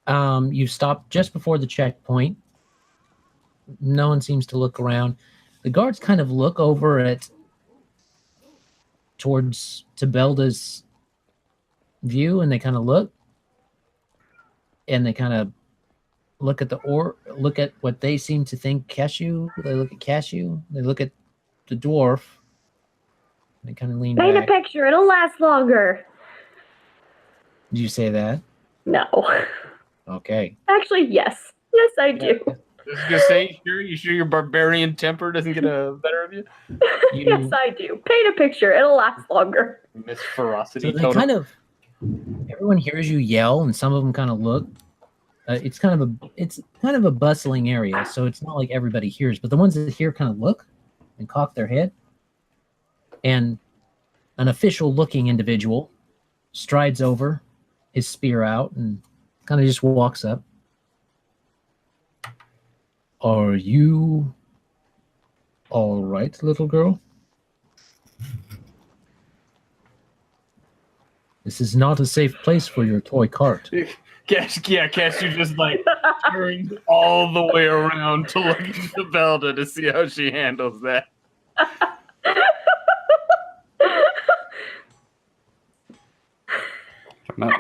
You stopped just before the checkpoint. No one seems to look around. The guards kind of look over towards Tibelda's view, and they kind of look, and they kind of look at look at what they seem to think Cashew. They look at Cashew. They look at the dwarf. They kind of lean Paint back. a picture. It'll last longer. Did you say that? No. Okay. Actually, yes. Yes, I do. I was gonna say, you sure your barbarian temper doesn't get a better of you? Yes, I do. Paint a picture. It'll last longer. Miss Ferocity. So they kind of, everyone hears you yell, and some of them kind of look. It's kind of a bustling area, so it's not like everybody hears, but the ones that hear kind of look and cock their head. And an official-looking individual strides over, his spear out, and kind of just walks up. Are you all right, little girl? This is not a safe place for your toy cart. Cashew just like turns all the way around to look at Tibelda to see how she handles that.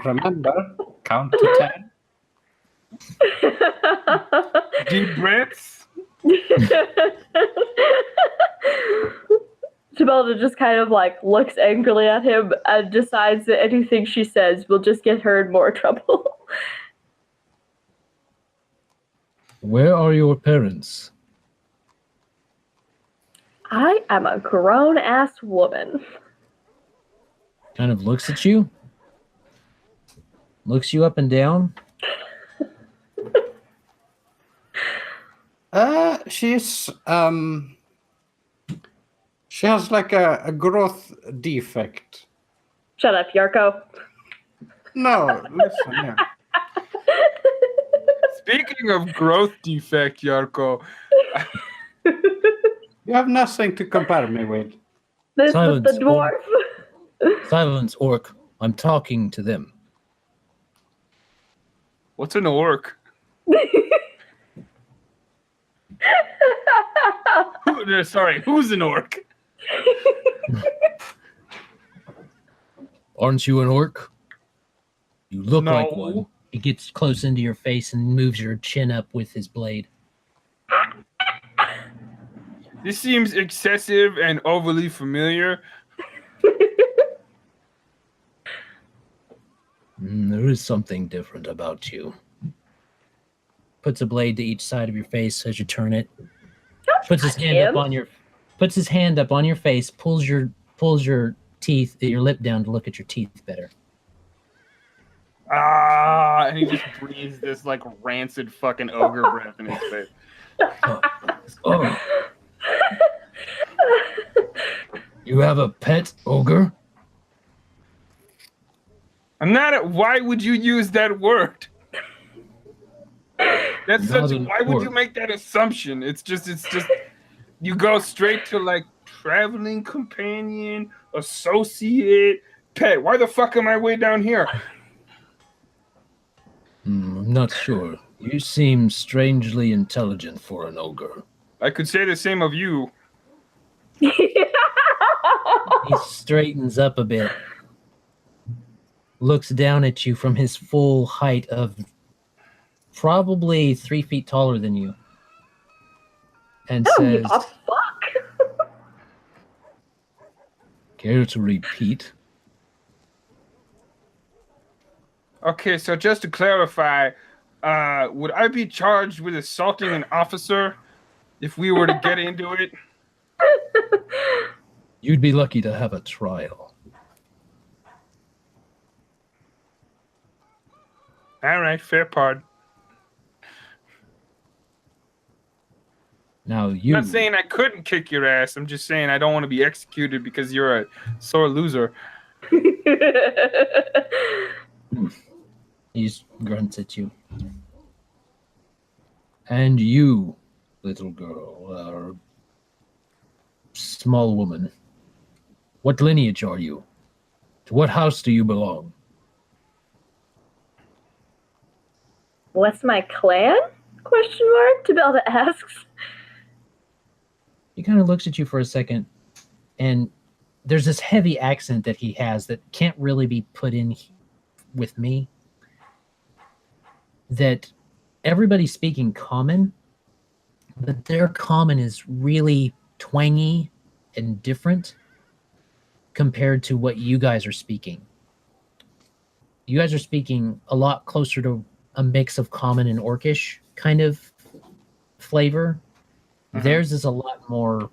Remember, count to 10. Deep breaths. Tibelda just kind of like looks angrily at him and decides that anything she says will just get her in more trouble. Where are your parents? I am a grown-ass woman. Kind of looks at you. Looks you up and down. She's she has like a growth defect. Shut up, Jarrko. No, listen, yeah. Speaking of growth defect, Jarrko. You have nothing to compare me with. This is Silence, the dwarf. Silence, orc. I'm talking to them. What's an orc? Sorry, who's an orc? Aren't you an orc? You look No. like one. He gets close into your face and moves your chin up with his blade. This seems excessive and overly familiar. There is something different about you. Puts a blade to each side of your face as you turn it. Puts his hand up on your face, pulls your teeth, your lip down to look at your teeth better. And he just breathes this like rancid fucking ogre breath in his face. Oh. You have a pet ogre? I'm not. Why would you use that word? That's Not such. an Why would you orc. make that assumption? It's just. You go straight to like traveling companion, associate, pet. Why the fuck am I way down here? I'm not sure. You seem strangely intelligent for an ogre. I could say the same of you. He straightens up a bit. Looks down at you from his full height of probably 3 feet taller than you. And says, Oh, fuck. care to repeat? Okay, so just to clarify, would I be charged with assaulting an officer if we were to get into it? You'd be lucky to have a trial. All right, fair pardon. Now you. I'm not saying I couldn't kick your ass. I'm just saying I don't want to be executed because you're a sore loser. He grunts at you. And you, little girl, are small woman. What lineage are you? To what house do you belong? What's my clan? Question mark? Tibelda asks. He kind of looks at you for a second, and there's this heavy accent that he has that can't really be put in with me. That everybody's speaking common, but their common is really twangy and different compared to what you guys are speaking. You guys are speaking a lot closer to a mix of common and orcish kind of flavor. Theirs is a lot more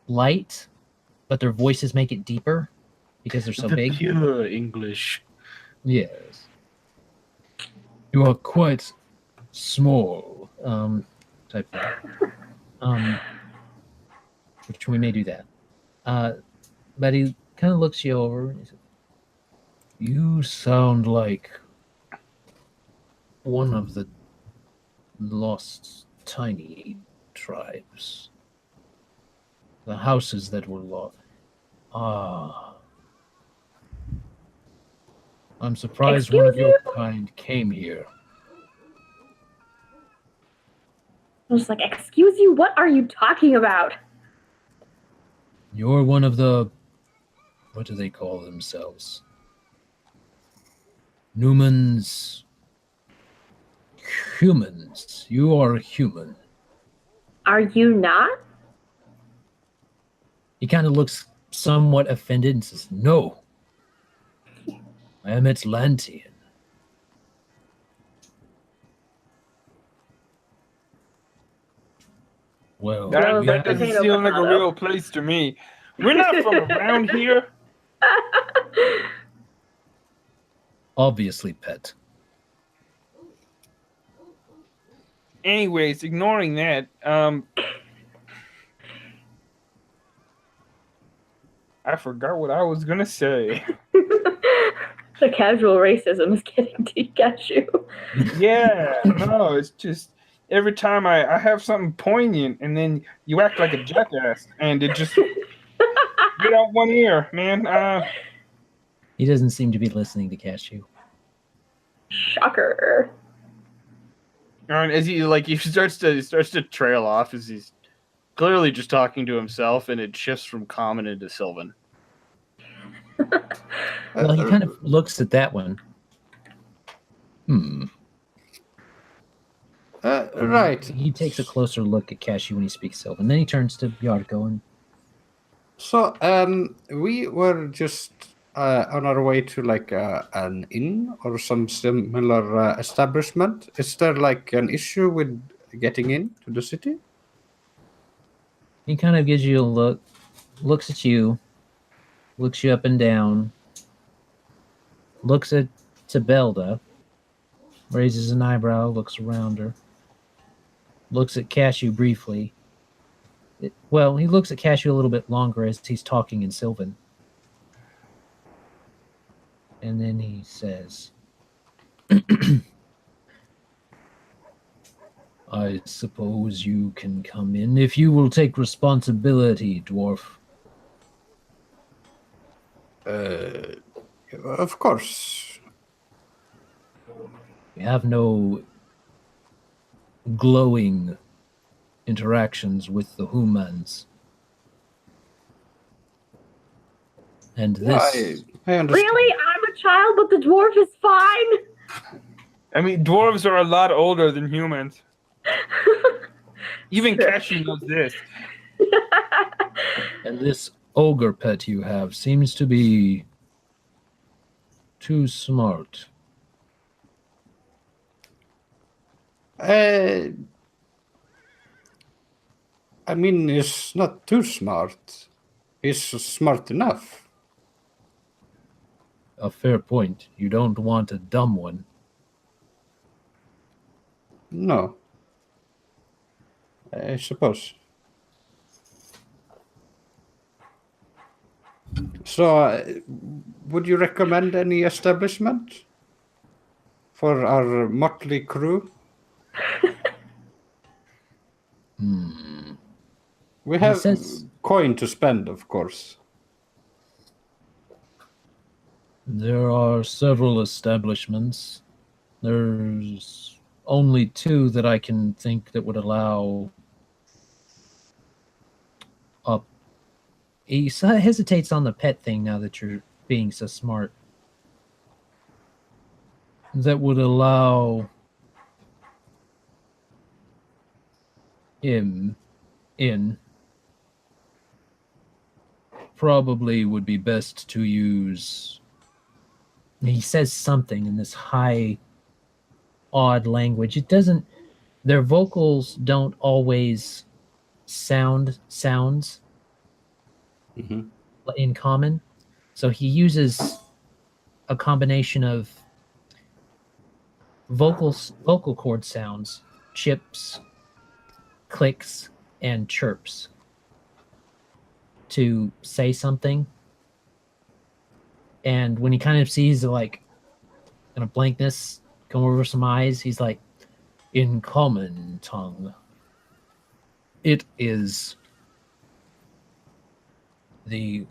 light, but their voices make it deeper because they're so big. Pure English. Yes. You are quite small, type thing. Which we may do that. But he kind of looks you over and he says, "You sound like one of the lost tiny tribes. The houses that were lost. I'm surprised one of your kind came here." I was like, excuse you, what are you talking about? You're one of the... what do they call themselves? Humans. You are a human. Are you not? He kind of looks somewhat offended and says, "No. I am Atlantean." Well, That doesn't seem like a real place to me. We're not from around here. obviously, pet. Anyways, ignoring that, I forgot what I was gonna say. The casual racism is getting to Cashew. Yeah, no, it's just every time I have something poignant and then you act like a jackass and it just get out one ear, man. He doesn't seem to be listening to Cashew. Shocker. And as he starts to trail off as he's clearly just talking to himself, and it shifts from common into Sylvan. Well, he kind of looks at that one. Right. He takes a closer look at Cashew when he speaks Sylvan. Then he turns to Jarrko and... So, we were just on our way to like an inn or some similar establishment. Is there like an issue with getting in to the city? He kind of gives you a look, looks at you, looks you up and down, looks at Tibelda, raises an eyebrow, looks around her, looks at Cashew briefly. He looks at Cashew a little bit longer as he's talking in Sylvan. And then he says, "I suppose you can come in if you will take responsibility, dwarf." Of course. We have no glowing interactions with the humans. And this... I understand. Really? I'm a child, but the dwarf is fine? I mean, dwarves are a lot older than humans. Even Cashew knows this. And this ogre pet you have seems to be too smart. I mean, he's not too smart. He's smart enough. A fair point. You don't want a dumb one. No. I suppose. So, would you recommend any establishment for our motley crew? We have coin to spend, of course. There are several establishments. There's only 2 that I can think that would allow up. He hesitates on the pet thing now that you're being so smart. That would allow him in. Probably would be best to use. He says something in this high, odd language. It doesn't. Their vocals don't always sounds in common. So he uses a combination of vocal cord sounds, chips, clicks, and chirps to say something. And when he kind of sees like kind of blankness come over some eyes, he's like, in common tongue, it is the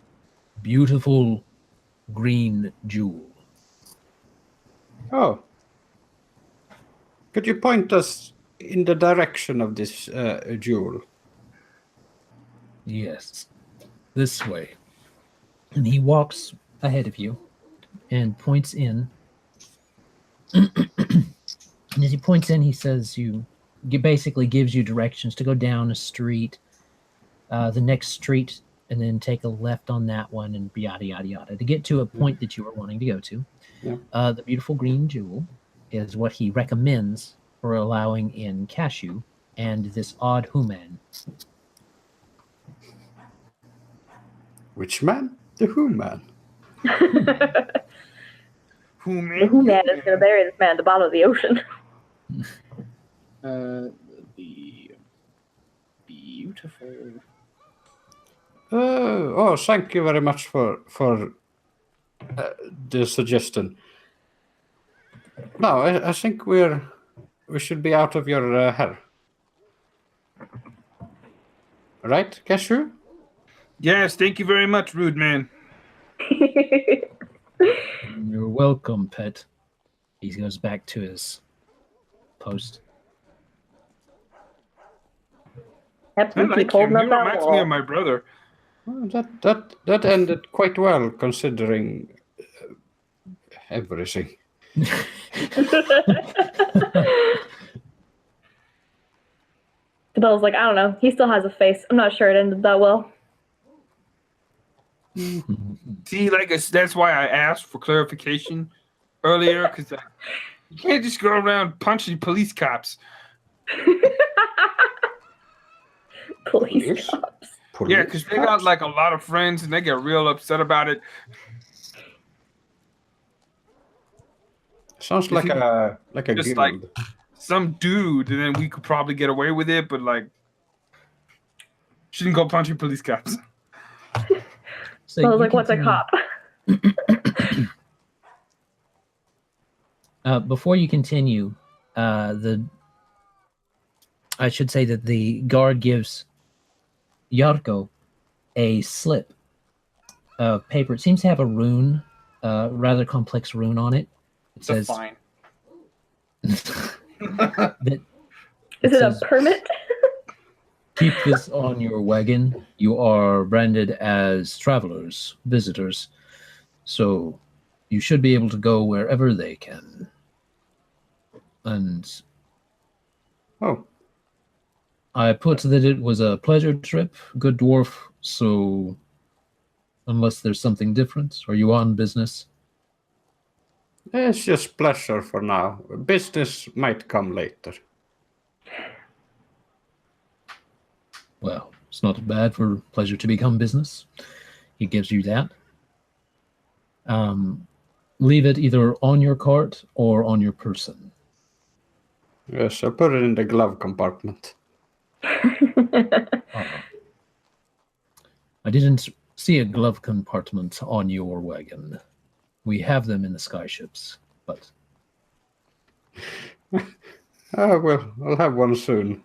beautiful green jewel. Oh. Could you point us in the direction of this jewel? Yes, this way. And he walks ahead of you and points in. And as he points in, he says basically gives you directions to go down a street, the next street, and then take a left on that one, and yada yada yada to get to a point that you are wanting to go to. Yeah. The beautiful green jewel is what he recommends for allowing in Cashew and this odd human. Which man? The who man. Who man? The Who Man is going to bury this man at the bottom of the ocean. The beautiful. Thank you very much for the suggestion. No, I think we should be out of your hair. Right, Cashew? Yes, thank you very much, rude man. You're welcome, pet. He goes back to his post. I Absolutely like holding him. He up that reminds me wall. of my brother. Well, that ended quite well considering everything. Tibelda's like, I don't know. He still has a face. I'm not sure it ended that well. See, that's why I asked for clarification earlier, because you can't just go around punching police cops. Police cops. Yeah, because they got like a lot of friends and they get real upset about it. Sounds like a Just guild. like some dude, and then we could probably get away with it, but like, shouldn't go punching police cops. So I was you like, what's a continue- cop? Before you continue, I should say that the guard gives Jarrko a slip of paper. It seems to have a rune, rather complex rune on it. It says Fine. that Is it a says, permit? keep this on your wagon. You are branded as travelers, visitors, so you should be able to go wherever they can. And I put that it was a pleasure trip, good dwarf, so unless there's something different, are you on business? It's just pleasure for now. Business might come later. Well, it's not bad for pleasure to become business. He gives you that. Leave it either on your cart or on your person. Yes, I'll put it in the glove compartment. I didn't see a glove compartment on your wagon. We have them in the skyships, but... Well, I'll have one soon.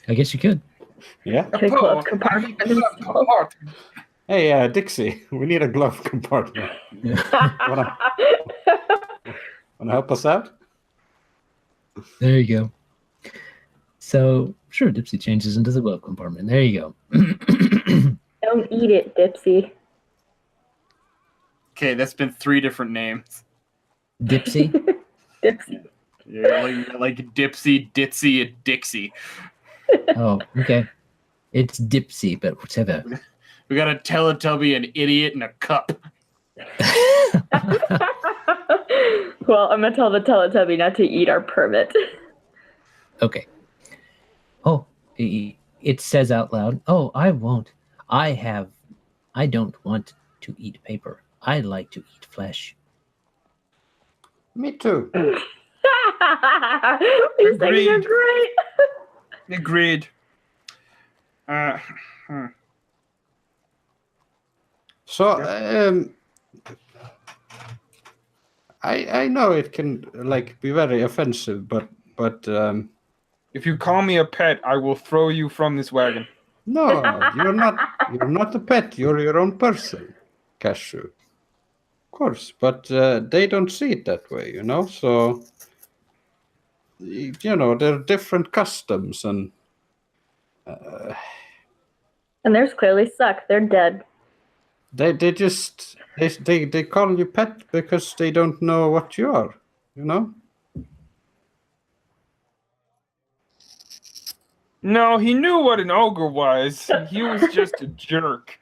I guess you could. Yeah? Okay, glove compartment. Hey, Dixie, we need a glove compartment. Want to help us out? There you go. So, sure, Dipsy changes into the glove compartment. There you go. Don't eat it, Dipsy. Okay, that's been 3 different names. Dipsy? Dipsy. You're like Dipsy, Ditzy, and Dixie. Oh, okay. It's Dipsy, but whatever. We got a Teletubby, an idiot, and a cup. Well, I'm gonna tell the Teletubby not to eat our permit. Okay. Oh, it says out loud, oh, I won't. I don't want to eat paper. I like to eat flesh. Me too. These things are great. Agreed. So, I know it can like be very offensive, but If you call me a pet, I will throw you from this wagon. no, you're not a pet. You're your own person, Cashew. Of course, but they don't see it that way, you know. So, you know, there are different customs, and And theirs clearly suck. They're dead. they just they call you pet because they don't know what you are, you know. No, he knew what an ogre was. He was just a jerk.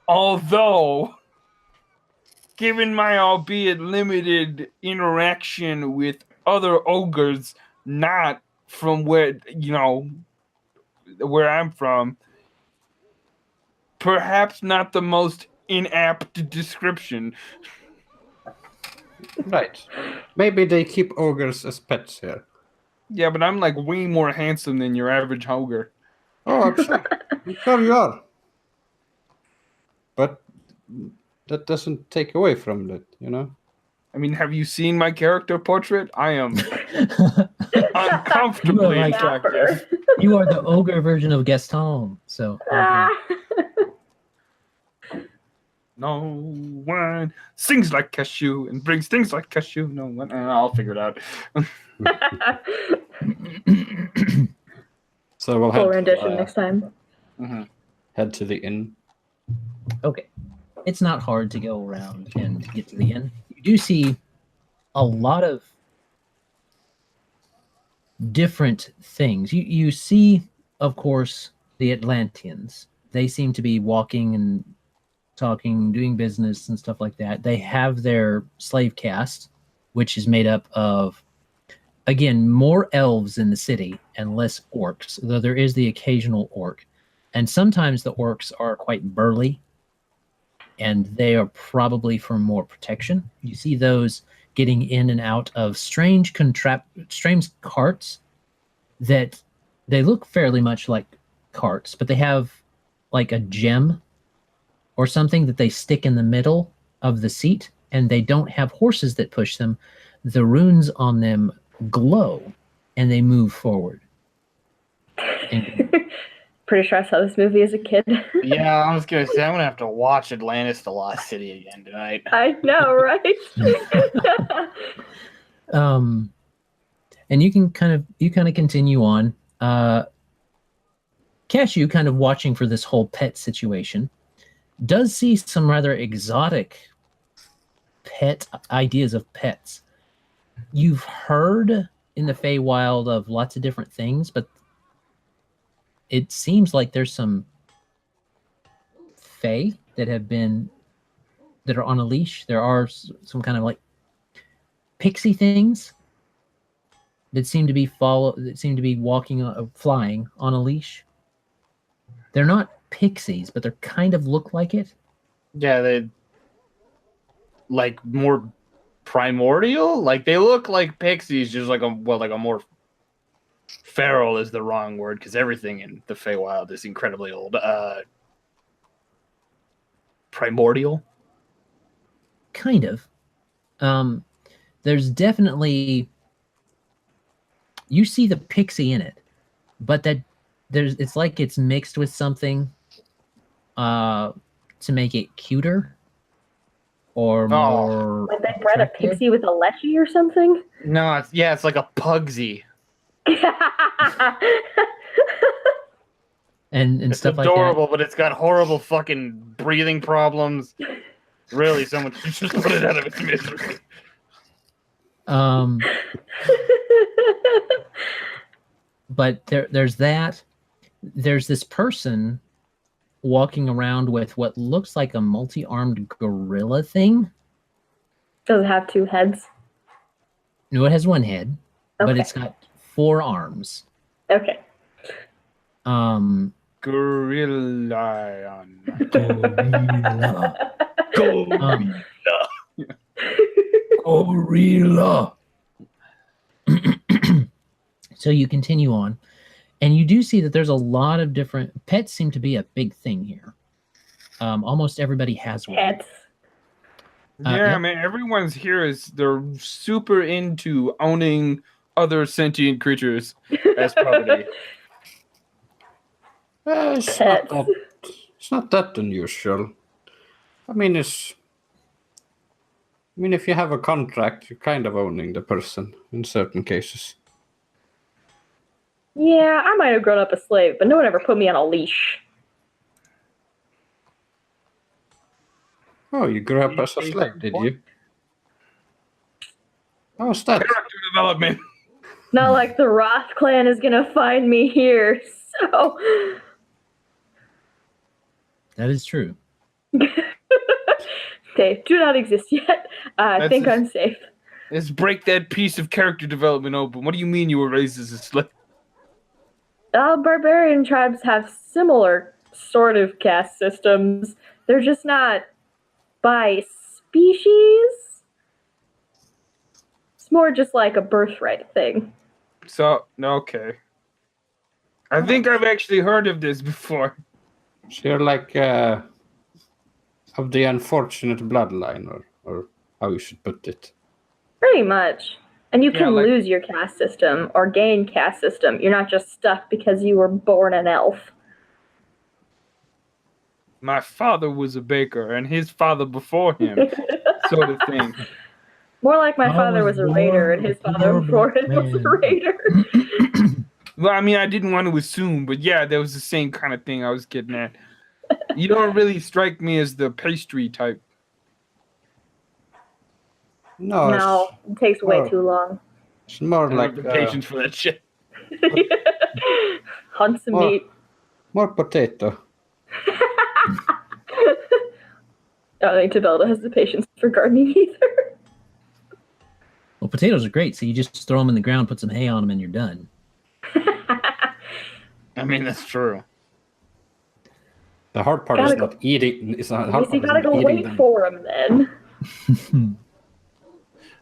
Although, given my albeit limited interaction with other ogres, not from where I'm from, perhaps not the most inapt description. Right. Maybe they keep ogres as pets here. Yeah, but I'm like way more handsome than your average ogre. Oh, I'm sure. I'm sure you are. But that doesn't take away from that, you know? I mean, have you seen my character portrait? I am uncomfortably like- attractive. You are the ogre version of Gaston. So, No one sings like Cashew and brings things like Cashew. No one. I'll figure it out. So we'll Full head rendition to, next time. head to the inn. okay. It's not hard to go around and get to the inn. You do see a lot of different things. You see, of course, the Atlanteans. They seem to be walking and talking, doing business and stuff like that. They have their slave caste, which is made up of, again, more elves in the city and less orcs, though there is the occasional orc. And sometimes the orcs are quite burly, and they are probably for more protection. You see those getting in and out of strange carts that they look fairly much like carts, but they have like a gem or something that they stick in the middle of the seat, and they don't have horses that push them. The runes on them glow, and they move forward. And Pretty sure I saw this movie as a kid. Yeah, I was gonna say I'm gonna have to watch Atlantis: The Lost City again tonight. I know, right? and you kind of continue on. Cashew, kind of watching for this whole pet situation, does see some rather exotic pet ideas of pets. You've heard in the Feywild of lots of different things, but it seems like there's some Fey that are on a leash. There are some kind of like pixie things that seem to be walking, flying on a leash. They're not pixies, but they kind of look like it. Yeah, they like more primordial. Like they look like pixies, just like a more feral is the wrong word because everything in the Feywild is incredibly old. Primordial, Kind of. There's definitely, you see the pixie in it, but it's like it's mixed with something to make it cuter. or more? Like they bred a attractive? pixie with a leshy or something? No, it's like a pugsy. And It's stuff like adorable, but it's got horrible fucking breathing problems. Really, someone should just put it out of its misery. that. But there's that. There's this person walking around with what looks like a multi-armed gorilla thing. Does it have 2 heads? No, it has 1 head, but Okay. it's got 4 arms. Okay. Gorilla. Gorilla. Gorilla. So you continue on, and you do see that there's a lot of different pets. Seem to be a big thing here. Almost everybody has one. Pets. Yeah, yep. man, everyone's here they're super into owning other sentient creatures as property. It's not that unusual. I mean, if you have a contract, you're kind of owning the person in certain cases. Yeah, I might have grown up a slave, but no one ever put me on a leash. Oh, you grew up as a slave, did you? How was that? Character development. Not like the Roth clan is gonna find me here, so... That is true. They do not exist yet. I think I'm safe. Let's break that piece of character development open. What do you mean you were raised as a slave? Barbarian tribes have similar sort of caste systems. They're just not by species. It's more just like a birthright thing. So, okay. I think I've actually heard of this before. So you're like of the unfortunate bloodline, or how you should put it. Pretty much. And you can like- lose your caste system or gain caste system. You're not just stuck because you were born an elf. My father was a baker, and his father before him, sort of thing. More like my I father was was a raider and born his a father before him was a man. raider. Well, I mean, I didn't want to assume, but yeah, that was the same kind of thing I was getting at. You don't really strike me as the pastry type. No, No, it takes way Oh. too long. it's more I don't like have the patience for that shit. Hunt some Well- meat. more potato. I don't think Tibelda has the patience for gardening either. Well, potatoes are great, so you just throw them in the ground, put some hay on them, and you're done. I mean, that's true. The hard part is Gotta go- not eating. It's not I hard guess you part is gotta not go eating wait them. for him then.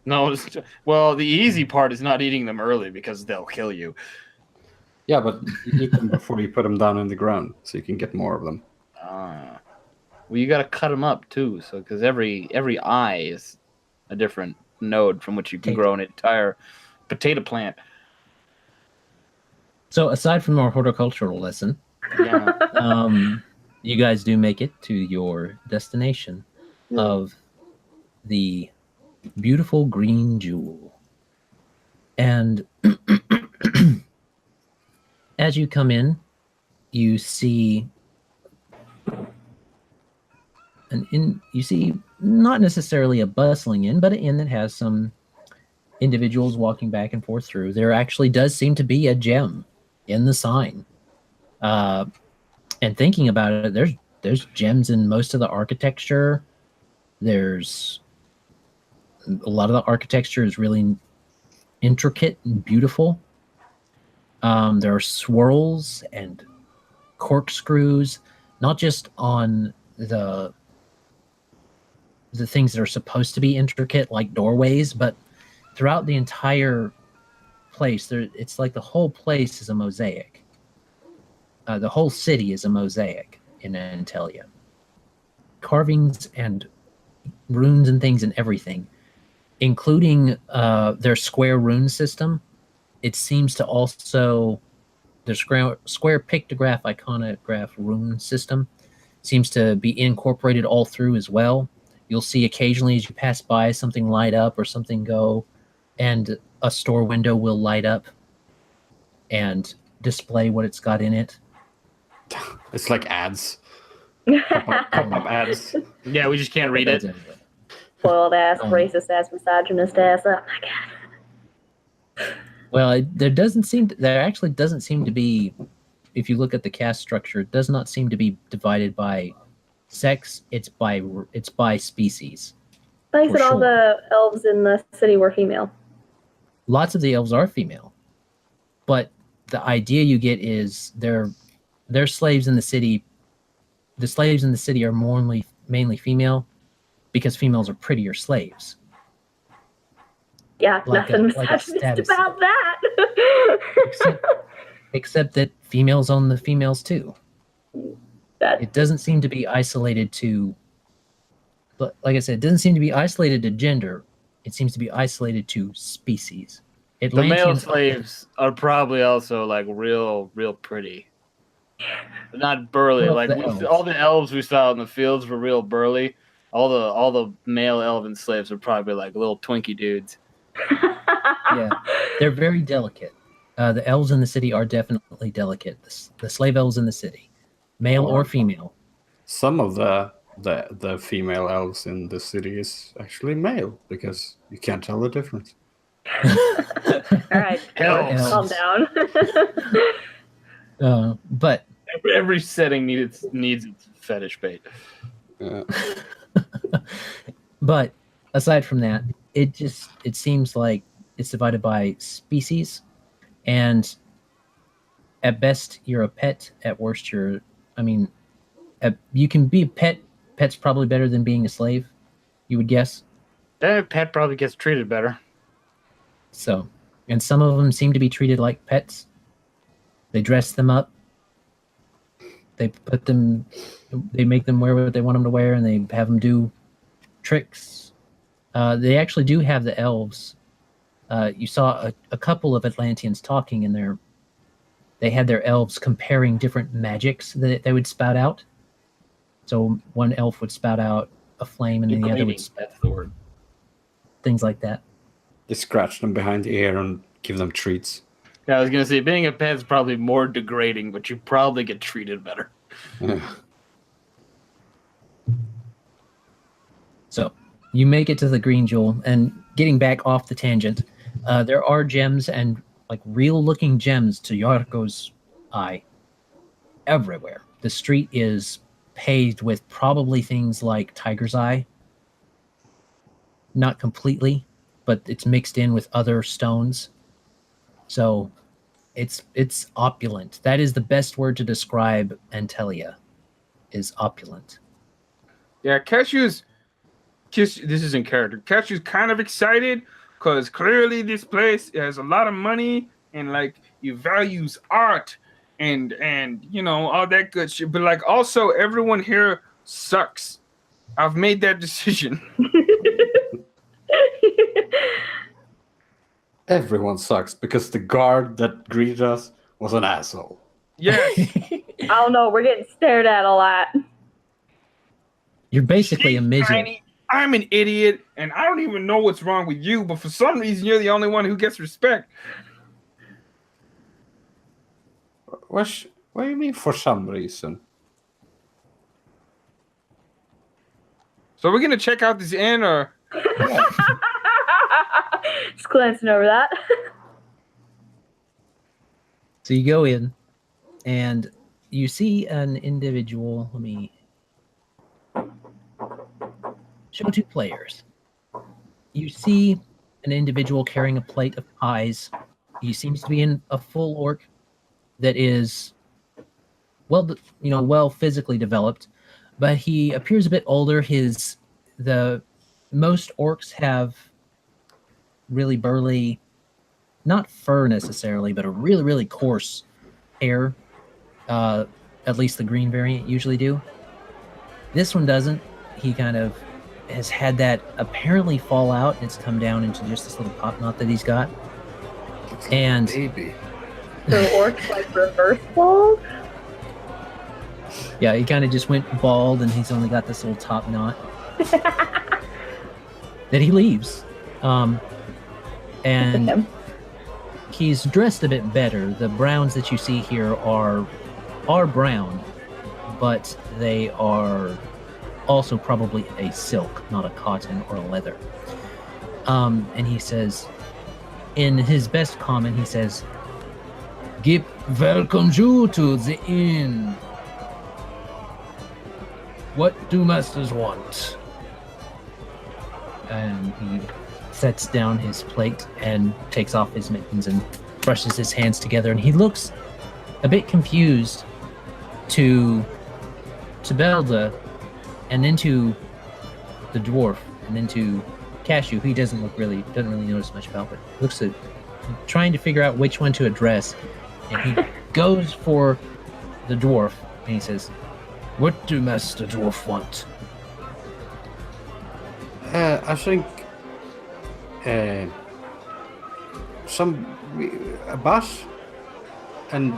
No, well, the easy part is not eating them early because they'll kill you. Yeah, but you eat them before you put them down in the ground, so you can get more of them. Ah. Well, you got to cut them up too, so because every eye is a different node from which you can grow an entire potato plant. So, aside from our horticultural lesson, Yeah. you guys do make it to your destination of the beautiful green jewel. And as you come in, you see you see not necessarily a bustling inn, but an inn that has some individuals walking back and forth through. There actually does seem to be a gem in the sign. And thinking about it, there's gems in most of the architecture. There's a lot of the architecture is really intricate and beautiful. There are swirls and corkscrews, not just on the things that are supposed to be intricate, like doorways, but throughout the entire place. It's like the whole place is a mosaic. The whole city is a mosaic in Antelia. Carvings and runes and things and everything, including their square rune system. It seems to also, the square pictograph, iconograph rune system seems to be incorporated all through as well. You'll see occasionally as you pass by something light up or something go, and a store window will light up and display what it's got in it. It's like ads. Pop-up ads. Yeah, we just can't read it. Spoiled ass, racist ass, misogynist ass. Oh my god. Well, there actually doesn't seem to be, if you look at the caste structure, it does not seem to be divided by sex. It's by species. I For said all sure. the elves in the city were female. Lots of the elves are female, but the idea you get is they're slaves in the city. The slaves in the city are mainly female because females are prettier slaves. Yeah, Like nothing a misogynist status about that. Except that females own the females too. That It doesn't seem to be isolated to, but like I said, it doesn't seem to be isolated to gender. It seems to be isolated to species. The male Atlanteans- slaves are probably also like real pretty. They're not burly. Well, Like the elves. all the elves we saw in the fields were real burly. All the male elven slaves are probably like little Twinkie dudes. Yeah, they're very delicate. The elves in the city are definitely delicate. The slave elves in the city, male or female. Some of the female elves in the city is actually male because you can't tell the difference. all right, Elves. calm down. But Every setting needs its fetish bait. but aside from that, it seems like it's divided by species, and at best you're a pet. At worst you can be a pet. Pet's probably better than being a slave, you would guess. That pet probably gets treated better. So, and some of them seem to be treated like pets. They dress them up. They make them wear what they want them to wear, and they have them do tricks. They actually do have the elves. You saw a couple of Atlanteans talking in there. They had their elves comparing different magics that they would spout out. So one elf would spout out a flame, and then the other would spout That's the word. things like that. They scratch them behind the ear and give them treats. Yeah, I was gonna say being a pet is probably more degrading, but you probably get treated better. So you make it to the Green Jewel, and getting back off the tangent, there are gems and like real-looking gems to Jarrko's eye everywhere. The street is paved with probably things like tiger's eye. Not completely, but it's mixed in with other stones. So it's opulent. That is the best word to describe Antelia, is opulent. Yeah, Cashew's this is in character. Cashew's kind of excited because clearly this place has a lot of money and like he values art and you know all that good shit. But like also everyone here sucks. I've made that decision. Everyone sucks because the guard that greeted us was an asshole. Yes. I don't know. We're getting stared at a lot. You're basically a midget. Tiny. I'm an idiot, and I don't even know what's wrong with you, but for some reason, you're the only one who gets respect. What do you mean for some reason? So we're gonna check out this inn, or Just glancing over that. So you go in, and you see an individual. Let me show two players. You see an individual carrying a plate of pies. He seems to be in a full orc that is well physically developed, but he appears a bit older. The most orcs have really burly, not fur necessarily, but a really, really coarse hair. At least the green variant usually do. This one doesn't. He kind of has had that apparently fall out. It's come down into just this little top knot that he's got. And Baby. So orcs like reverse bald? yeah, he kind of just went bald, and he's only got this little top knot. that he leaves. And Him. he's dressed a bit better. The browns that you see here are brown, but they are also probably a silk, not a cotton or a leather. And he says, in his best comment, he says, "Gib welcome you to the inn. What do masters want?" And he sets down his plate and takes off his mittens and brushes his hands together, and he looks a bit confused to Tibelda, and then to the dwarf, and then to Cashew, who he doesn't really notice much about, but looks at trying to figure out which one to address, and he goes for the dwarf, and he says, "What do Master Dwarf want?" I think a bus and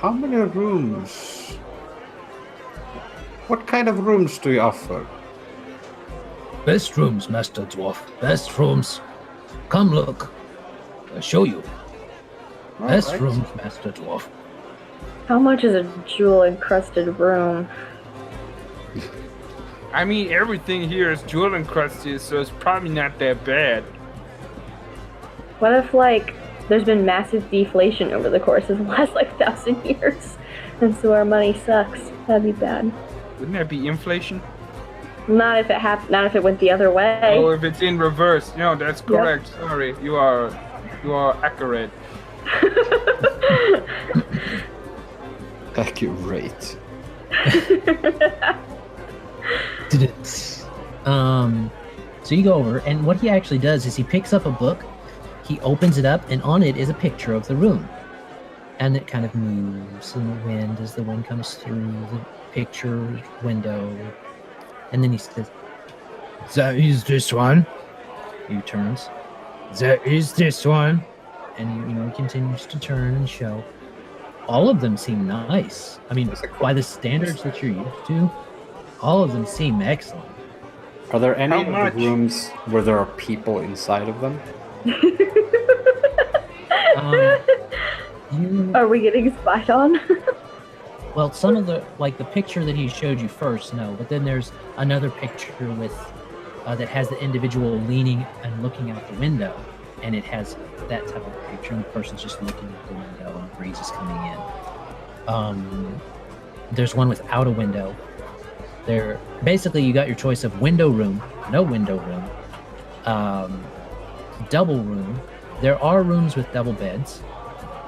how many rooms? What kind of rooms do you offer? "Best rooms, Master Dwarf. Best rooms. Come look. I'll show you. Best Alright. rooms, Master Dwarf." How much is a jewel-encrusted room? I mean, everything here is jewel encrusted, so it's probably not that bad. What if, like, there's been massive deflation over the course of the last, 1,000 years, and so our money sucks? That'd be bad. Wouldn't that be inflation? Not if it went the other way. Oh, if it's in reverse. No, that's correct. Sorry, you are accurate. Accurate. So you go over, and what he actually does is he picks up a book, he opens it up, and on it is a picture of the room. And it kind of moves in the wind as the wind comes through the picture window. And then he says, "That is this one." He turns. "That is this one." And he continues to turn and show. All of them seem nice. I mean, by the standards that you're used to, all of them seem excellent. Are there any How of much? the rooms where there are people inside of them? Are we getting spied on? Well, some of the picture that he showed you first, no, but then there's another picture with that has the individual leaning and looking out the window, and it has that type of picture, and the person's just looking out the window, and the breeze is coming in. There's one without a window. There, basically, you got your choice of window room, no window room, double room. There are rooms with double beds,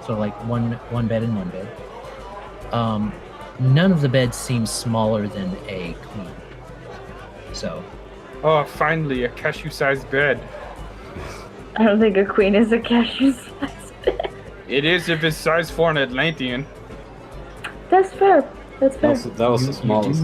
so like one bed and one bed. None of the beds seem smaller than a queen. So, Oh, finally, a cashew-sized bed. I don't think a queen is a cashew-sized bed. It is if it's size for an Atlantean. That's fair. That's fair. That was the smallest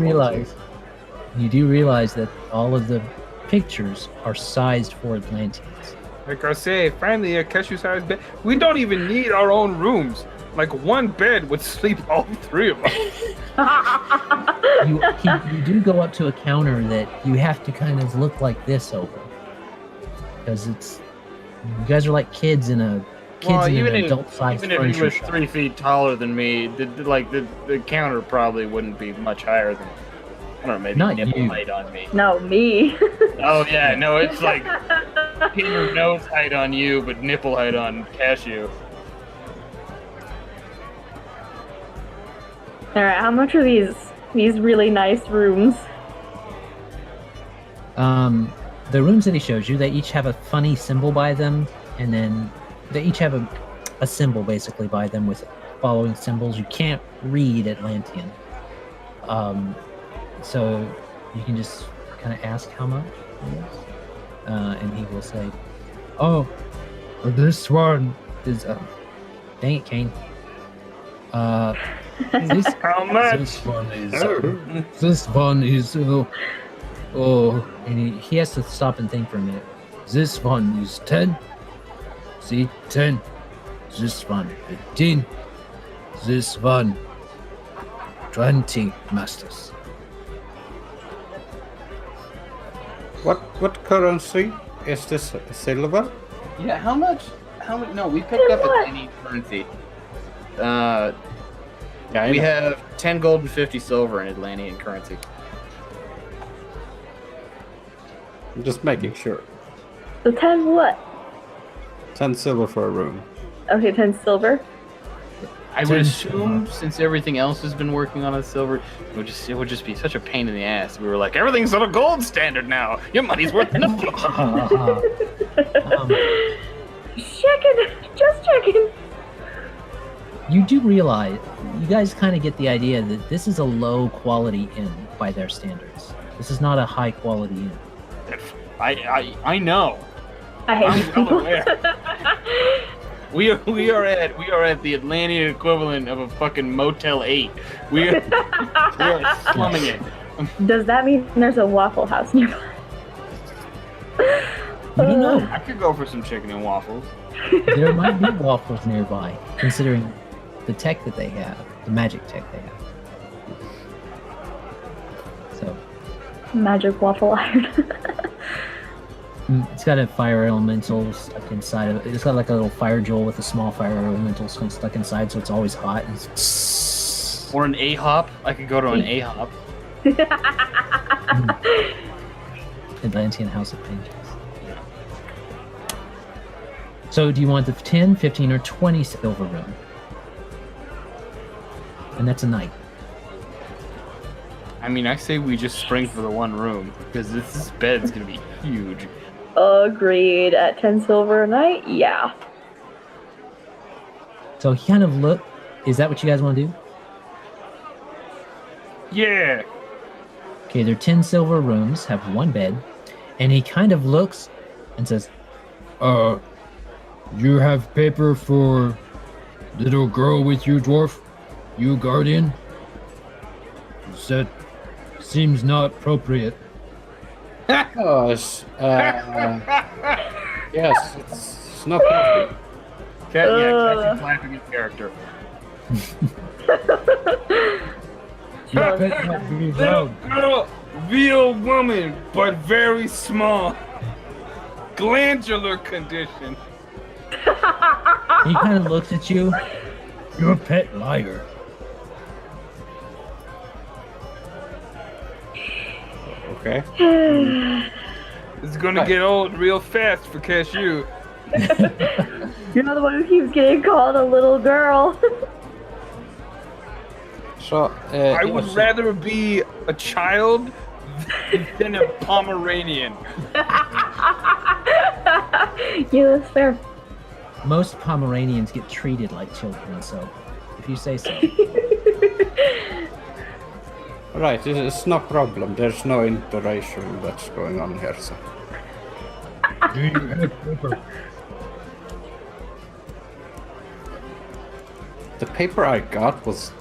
You do realize that all of the pictures are sized for Atlanteans. Like I say, finally a cashew-sized bed. We don't even need our own rooms. Like one bed would sleep all three of us. You do go up to a counter that you have to kind of look like this over, because you guys are like kids in an adult-sized even if he furniture was shop. 3 feet taller than me, the counter probably wouldn't be much higher than, I don't know, maybe Not nipple you. height on me. No, me. Oh yeah, no, it's like pin or nose height on you, but nipple height on Cashew. Alright, how much are these really nice rooms? The rooms that he shows you, they each have a funny symbol by them, and then they each have a symbol basically by them with following symbols. You can't read Atlantean. So you can just kind of ask how much it is. And he will say, "Oh, this one is dang it, Kane. This How much? This one is and he has to stop and think for a minute. This one is 10. See, 10. This one 15. This one 20 masters. What currency is this? Silver? Yeah, how much? No, we picked up any currency. Yeah, I We know. have 10 gold and 50 silver in Atlantean currency. I'm just making sure. So 10 what? 10 silver for a room. Okay, 10 silver. I would assume since everything else has been working on a silver, it would just be such a pain in the ass. We were like, everything's on a gold standard now. Your money's worth nothing. Just checking. You do realize, you guys kind of get the idea that this is a low quality inn by their standards. This is not a high quality inn. I know. I hate I'm these well people. aware. We are at the Atlantean equivalent of a fucking Motel 8. We are slumming it. Does that mean there's a Waffle House nearby? You don't know. I could go for some chicken and waffles. There might be waffles nearby, considering the tech that they have, the magic tech they have. So Magic waffle iron. it's got a fire elemental stuck inside of it. It's got like a little fire jewel with a small fire elemental stuck inside, so it's always hot. And it's... Or an A-hop. I could go to an A-hop. Atlantean House of Paintings. So do you want the 10, 15, or 20 silver room? And that's a night. I mean, I say we just spring for the one room, because this bed's gonna be huge. Agreed. At 10 silver a night? Yeah. So he kind of look. Is that what you guys want to do? Yeah. Okay, they're 10 silver rooms, have one bed, and he kind of looks and says, you have paper for little girl with you, dwarf? You guardian? That seems not appropriate. Oh, yes, it's no problem. Catch clapping in character. Your pet might be loud. Girl, real woman, but very small. Glandular condition. He kind of looks at you. You're a pet liar. Okay. It's gonna get old real fast for Cashew. You're not the one who keeps getting called a little girl. So, I would yes, rather be a child than a Pomeranian. Yeah, that's fair. Most Pomeranians get treated like children, so if you say so. right, it's no problem. There's no interracial that's going on here, so. Do you have paper? The paper I got was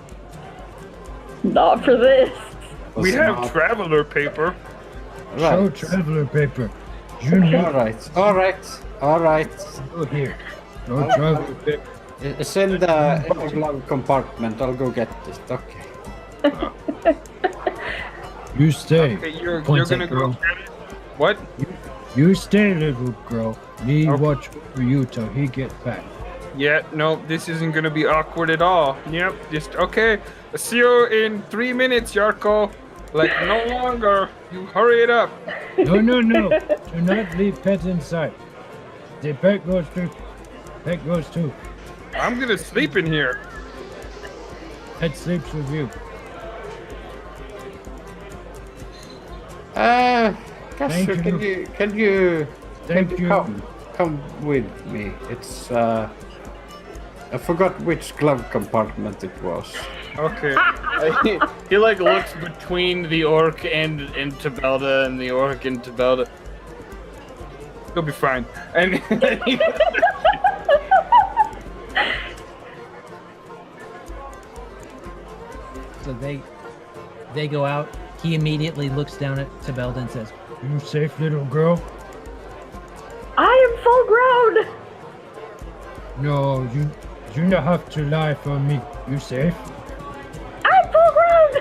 Not for this. We have not- traveler paper. Show right. traveler paper. You need All right. go here. No traveler paper. It's in the glove compartment. I'll go get it. Okay. You stay. Okay, you're Points gonna at go girl. get it? What? You stay, little girl. Me Okay. watch over you till he get back. Yeah, no, this isn't gonna be awkward at all. Yep, just okay. I'll see you in 3 minutes, Jarrko. Like no longer. You hurry it up. No. Do not leave pets inside. The pet goes too. Pet goes too. I'm gonna sleep in here. Pet sleeps with you. Cashew, you. can you Thank you. come with me? It's I forgot which glove compartment it was. Okay. He like looks between the orc and Tibelda, and the orc and Tibelda. You'll be fine. And So they go out. He immediately looks down at Tibelda and says, "You safe, little girl?" I am full grown. No, you don't have to lie for me. You safe? I'm full grown.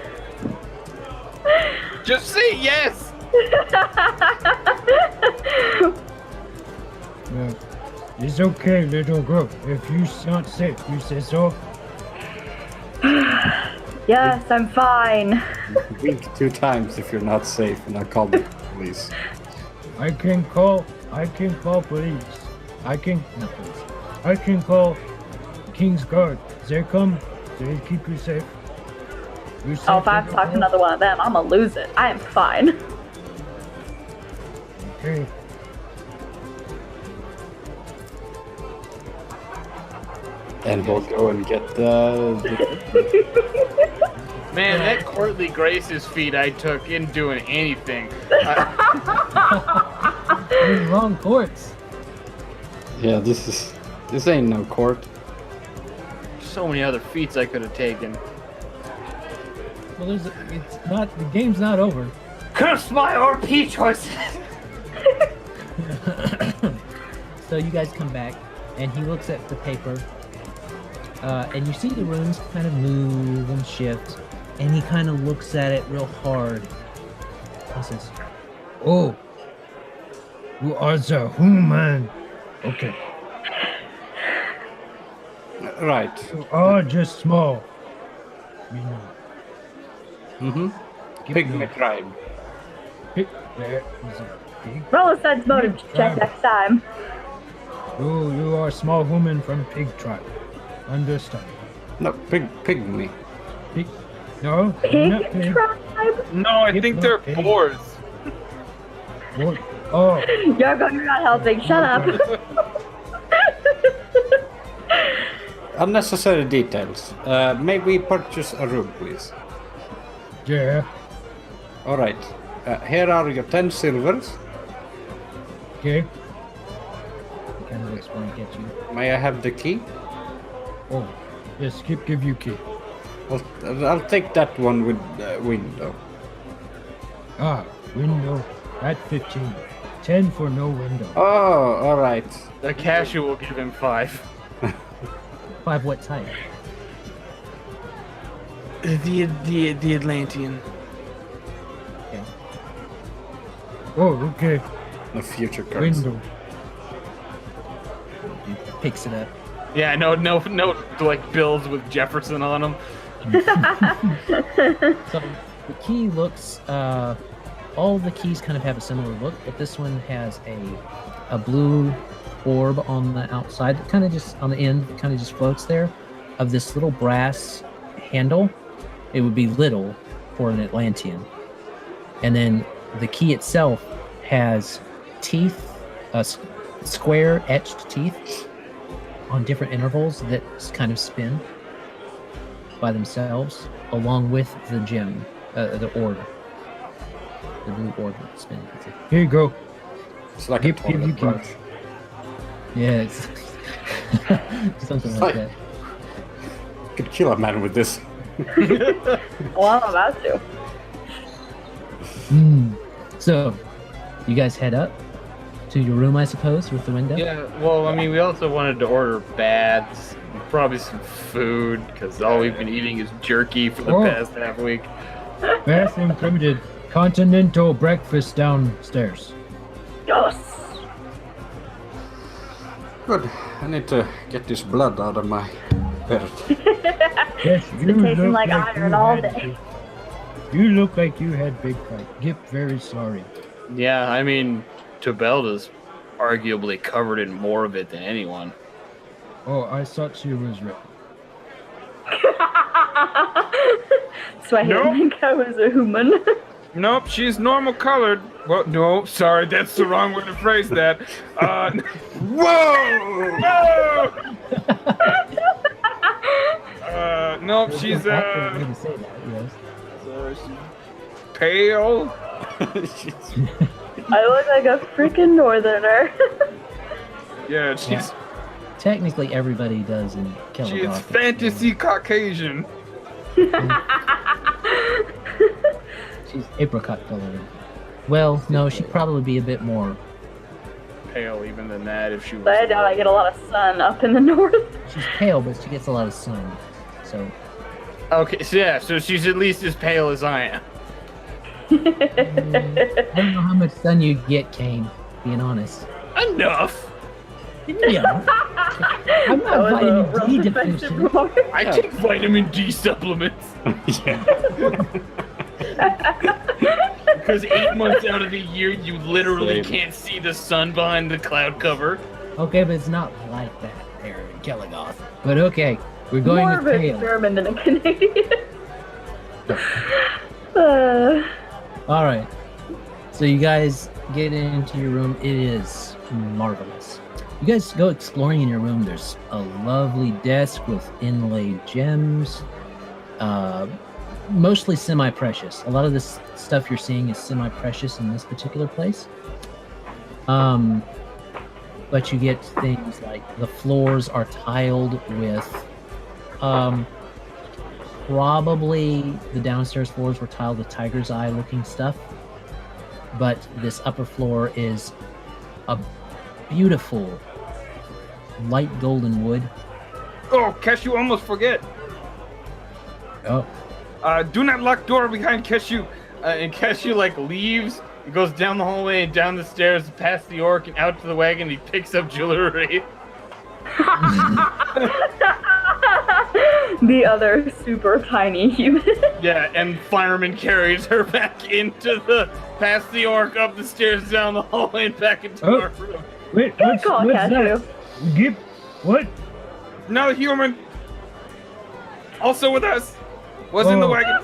Just say yes. It's okay, little girl. If you're not safe, you say so. Yes, I'm fine. Wink 2 times if you're not safe, and I'll call the police. I can call police. I can call King's Guard. They come, they keep you safe. You safe Oh, if I have to little talk to girl? another one of them, I'm gonna lose it. I am fine. Okay. And we'll go and get the Man, that courtly graces feat I took isn't doing anything. You're in wrong courts. Yeah, this ain't no court. So many other feats I could have taken. Well, the game's not over. Curse my RP choices! So you guys come back, and he looks at the paper, and you see the runes kind of move and shift, and he kind of looks at it real hard. He says, Oh, you are the human. Okay. Right. You are just small. You know. Mm-hmm. Pygmy tribe. There is a pig. Roll a sense motive check next time. You are small human from pig tribe. Understand? No, pygmy. Pig? No, Pig not pig. tribe? No, I think they're Okay. boars. What? Oh, Jarrko, you're not helping. Shut up. Unnecessary details. May we purchase a room, please? yeah. All right. Here are your 10 silvers. Okay. he kind of looks blank at you. May I have the key? Oh, yes. Give you key. I'll take that one with window. Ah, window at 15. 10 for no window. Oh, all right. The Cashew will give him 5. 5 what type? The Atlantean. Okay. Oh, okay. The future curse. Window. He picks it up. Yeah, no, like bills with Jefferson on them. So the key looks, all the keys kind of have a similar look, but this one has a blue orb on the outside that kind of just, on the end, kind of just floats there, of this little brass handle. It would be little for an Atlantean. And then the key itself has teeth, square etched teeth on different intervals that kind of spin by themselves, along with the gem, the orb, the blue orb that spins. Here you go. It's like Give a toilet you brush. Yeah, it's something like that. Could kill a man with this. Well, I'm about to. So, you guys head up to your room, I suppose, with the window. Yeah, well, I mean, we also wanted to order baths, probably some food, because all we've been eating is jerky for the Oh. past half week. Bath included. Continental breakfast downstairs. Yes. Good. I need to get this blood out of my belt. Yes, you been tasting look like you iron all had day. You look like you had big fight. Get very sorry. Yeah, I mean, Tibelda's arguably covered in more of it than anyone. Oh, I thought she was right. So I didn't think I was a human. Nope, she's normal colored. Well, no, sorry, that's the wrong way to phrase that. Whoa! No! Nope, she's Accurate way to say that, yes. pale. I look like a freaking northerner. Yeah, she's Technically, everybody does in Kellogg. she is fantasy Caucasian. She's apricot colored. Well, no, she'd probably be a bit more. Pale even than that if she was. But I doubt I get a lot of sun up in the north. She's pale, but she gets a lot of sun. So, Okay, so yeah, so she's at least as pale as I am. I don't know how much sun you get, Kane. Being honest. Enough. Yeah. I'm That not was a vitamin rough D defensive deficient. remark. I take vitamin D supplements Yeah. because 8 months out of the year you literally Same. can't see the sun behind the cloud cover. Okay, but it's not like that there in Kelligoth. But okay, we're going More with of a Kale. German than a Canadian. All right. So you guys get into your room. It is marvelous. You guys go exploring in your room. There's a lovely desk with inlaid gems, mostly semi-precious. A lot of this stuff you're seeing is semi-precious in this particular place. But you get things like the floors are tiled with, probably the downstairs floors were tiled with tiger's eye looking stuff. But this upper floor is a beautiful light golden wood. Oh, Cashew, almost forget. Oh, Do not lock door behind Cashew. And Cashew like leaves, he goes down the hallway and down the stairs past the orc and out to the wagon. He picks up Jalurie. The other super tiny human. Yeah, and fireman carries her back into the past the orc, up the stairs, down the hallway, and back into Oh. our room. Wait, Good what's call, that? Cashew. Give what? Another human. Also with us. Was in the Oh. wagon.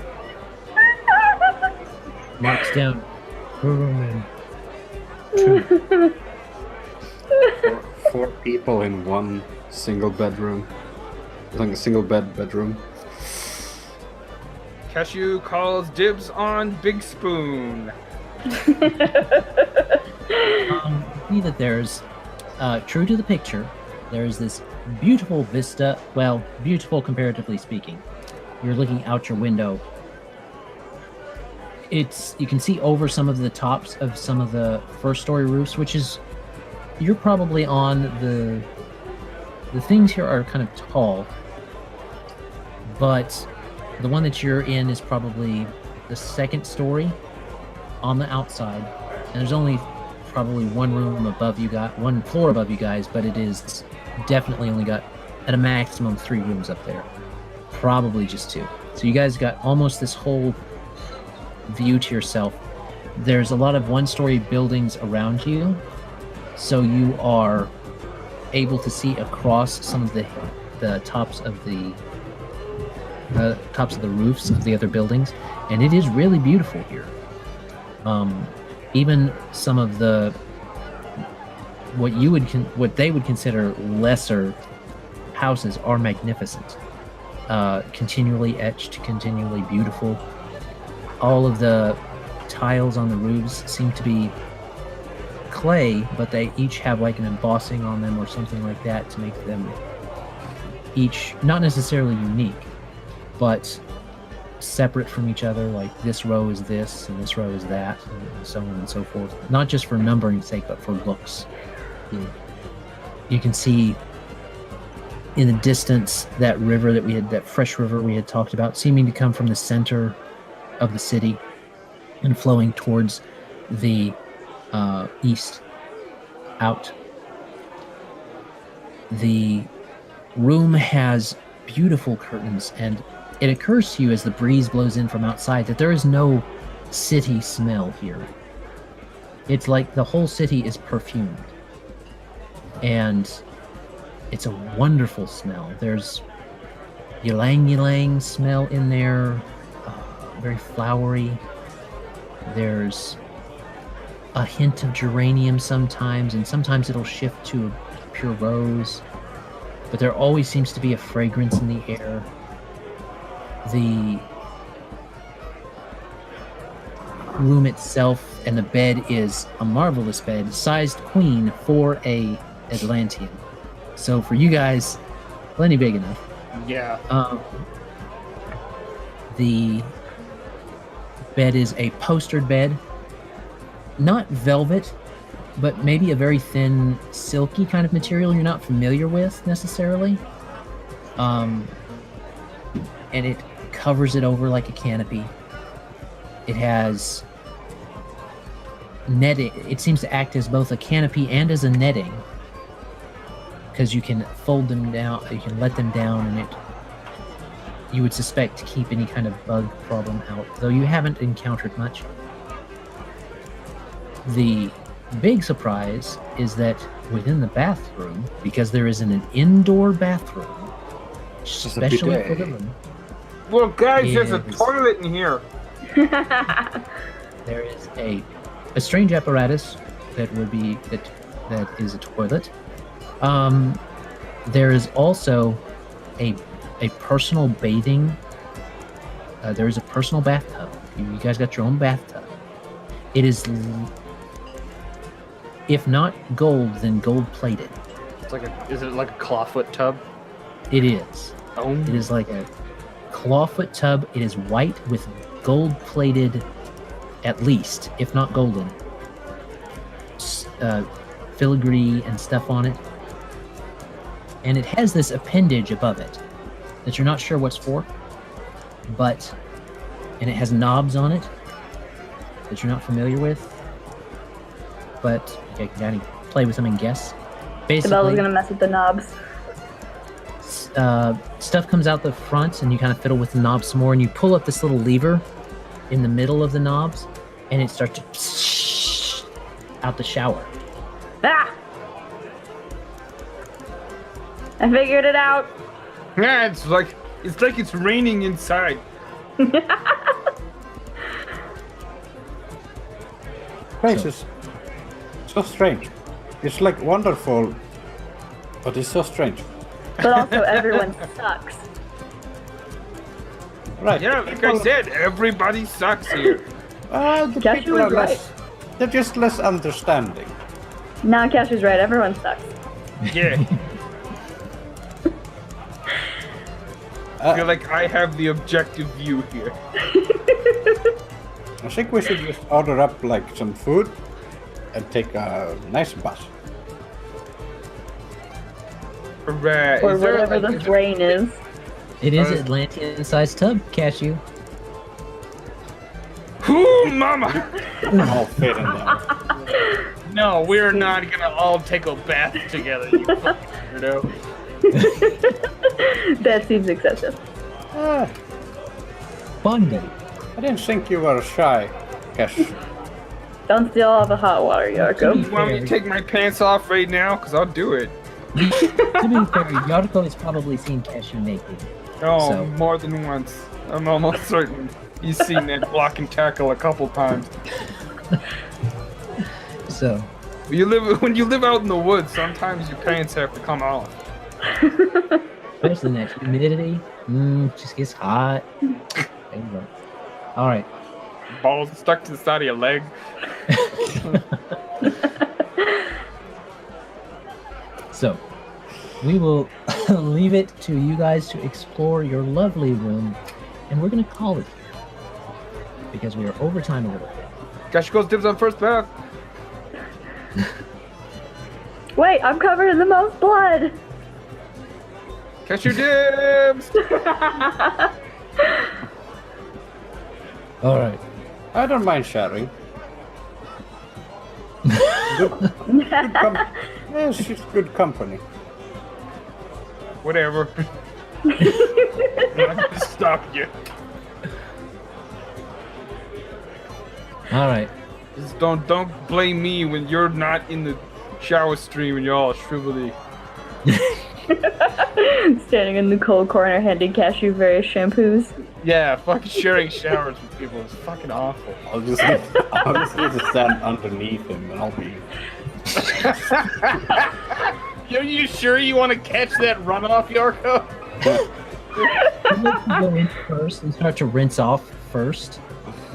marks down. Roman. Four people in one single bedroom. Like a single bedroom. Cashew calls dibs on Big Spoon. See that there's, true to the picture, there's this beautiful vista. Well, beautiful comparatively speaking. You're looking out your window. You can see over some of the tops of some of the first story roofs, which is, you're probably on the things here are kind of tall, but the one that you're in is probably the second story on the outside, and there's only probably one room above you guys, one floor above you guys, but it is definitely only got at a maximum 3 rooms up there, probably just 2. So you guys got almost this whole view to yourself. There's a lot of one-story buildings around you, so you are able to see across some of the tops of the roofs of the other buildings, and it is really beautiful here. Even some of the what they would consider lesser houses are magnificent, continually etched, continually beautiful. All of the tiles on the roofs seem to be clay, but they each have like an embossing on them or something like that to make them each not necessarily unique, but separate from each other. Like this row is this and this row is that, and so on and so forth. Not just for numbering's sake, but for looks. You can see in the distance that river that fresh river we had talked about, seeming to come from the center of the city and flowing towards the east out. The room has beautiful curtains, and it occurs to you as the breeze blows in from outside that there is no city smell here. It's like the whole city is perfumed, and it's a wonderful smell. There's ylang smell in there, very flowery. There's a hint of geranium sometimes, and sometimes it'll shift to pure rose, but there always seems to be a fragrance in the air. The room itself and the bed is a marvelous bed, sized queen for a Atlantean. So for you guys, plenty big enough. Yeah. The bed is a postered bed, not velvet, but maybe a very thin, silky kind of material you're not familiar with necessarily. And it covers it over like a canopy. It has netting. It seems to act as both a canopy and as a netting. because you can fold them down, you can let them down, and you would suspect to keep any kind of bug problem out, though you haven't encountered much. The big surprise is that within the bathroom, because there isn't an indoor bathroom, especially for the room. Well, guys, there's a Yes. toilet in here. There is a strange apparatus that would be that is a toilet. There is also a personal bathing. There is a personal bathtub. You guys got your own bathtub. It is, if not gold, then gold plated. It's like is it like a clawfoot tub? It is. Oh. It is like a clawfoot tub. It is white with gold plated, at least, if not golden, filigree and stuff on it. And it has this appendage above it that you're not sure what's for, and it has knobs on it that you're not familiar with, but you can kind of play with them and guess. Tibelda's Basically, gonna mess with the knobs. stuff comes out the front and you kind of fiddle with the knobs some more, and you pull up this little lever in the middle of the knobs and it starts to out the shower. Ah! I figured it out. Yeah, it's like it's raining inside. Place is so strange. It's like wonderful, but it's so strange. But also everyone sucks. Right. Yeah, like I said, everybody sucks here. The Cashew people are was right. less. They're just less understanding. Now Cashew's right, everyone sucks. Yeah. I feel like I have the objective view here. I think we should just order up like some food and take a nice bus. Right. Or is there, whatever like, this rain is. It is an Atlantean-sized tub, Cashew. Ooh, mama! All fit in there. No, we're not gonna all take a bath together, you fucking weirdo. That seems excessive. Ah, Bonding. I didn't think you were shy, Cash. Don't steal all the hot water, You Jarrko. want me to take my pants off right now? Because I'll do it. To be fair, Jarrko has probably seen Cashew naked. Oh, So- more than once. I'm almost certain he's seen that block and tackle a couple times. So, When you live out in the woods, sometimes your pants have to come off. especially in that humidity, just gets hot. There you go. All right. Balls stuck to the side of your leg. So, we will leave it to you guys to explore your lovely room, and we're going to call it here because we are over time a little bit. Cashew goes dibs on first bath. Wait, I'm covered in the most blood. Cashew dibs! All right. I don't mind sharing. Yeah, she's good company. Whatever. I'm not gonna stop you. All right. Just don't blame me when you're not in the shower stream and you're all shrivelly. Standing in the cold corner handing Cashew various shampoos. Yeah, fucking sharing showers with people is fucking awful. I'll just need to stand underneath him and I'll be. Are you sure you want to catch that runoff, Jarrko? You go in first and start to rinse off first,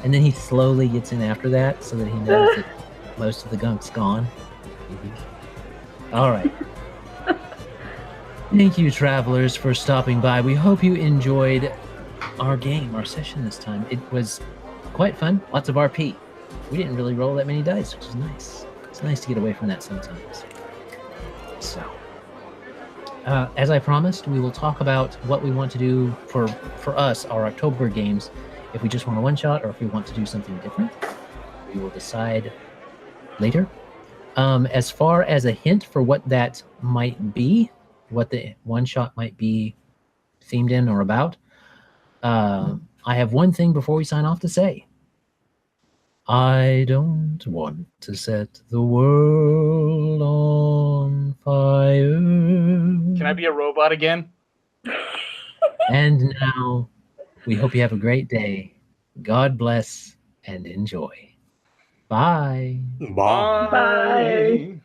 and then he slowly gets in after that so that he knows that most of the gunk's gone. All right. Thank you, travelers, for stopping by. We hope you enjoyed our session this time. It was quite fun. Lots of RP. We didn't really roll that many dice, which is nice. It's nice to get away from that sometimes. So, as I promised, we will talk about what we want to do for us, our October games. If we just want a one-shot or if we want to do something different, we will decide later. As far as a hint for what that might be, what the one shot might be themed in or about, I have one thing before we sign off to say. I don't want to set the world on fire. Can I be a robot again? And now, we hope you have a great day. God bless and enjoy. Bye. Bye. Bye.